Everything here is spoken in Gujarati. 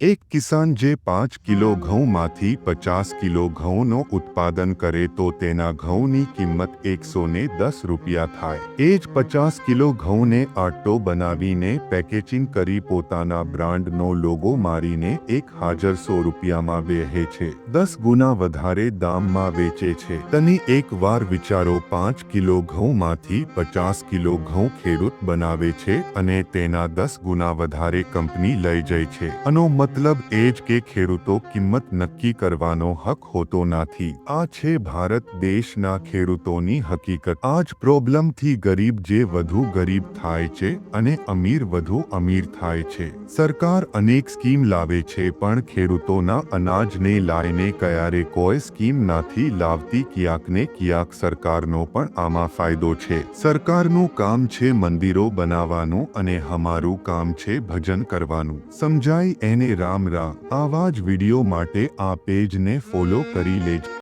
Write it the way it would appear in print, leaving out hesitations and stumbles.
એક કિસાન જે 5 કિલો ઘઉંમાંથી 50 કિલો ઘઉંનો ઉત્પાદન કરે તો તેના ઘઉંની કિંમત 110 રૂપિયા થાય। એ જ 50 કિલો ઘઉંને આટો બનાવીને પેકેજિંગ કરી પોતાના બ્રાન્ડનો લોગો મારીને 1,100 રૂપિયામાં વેચે છે, 10 ગુના વધારે દામમાં વેચે છે। તની એકવાર વિચારો, 5 કિલો ઘઉંમાંથી 50 કિલો ઘઉં ખેડૂત બનાવે છે અને તેના 10 ગુના વધારે કંપની લઈ જાય છે। આનો મતલબ એ જ કે ખેડૂતો કિંમત નક્કી કરવાનો હક હોતો નથી। આ છે ભારત દેશના ખેડૂતોની હકીકત। આ જ પ્રોબ્લેમથી ગરીબ જે વધુ ગરીબ થાય છે અને અમીર વધુ અમીર થાય છે। સરકાર અનેક સ્કીમ લાવે છે પણ ખેડૂતોના અનાજને લાઈને ક્યારે કોઈ સ્કીમ નથી લાવતી। ક્યાંક ને ક્યાંક સરકારનો પણ આમાં ફાયદો છે। સરકારનું કામ છે મંદિરો બનાવવાનું અને અમારું કામ છે ભજન કરવાનું। સમજાય એને? રામ રામ। આવા જ વિડીયો માટે આ પેજને ફોલો કરી લેજો।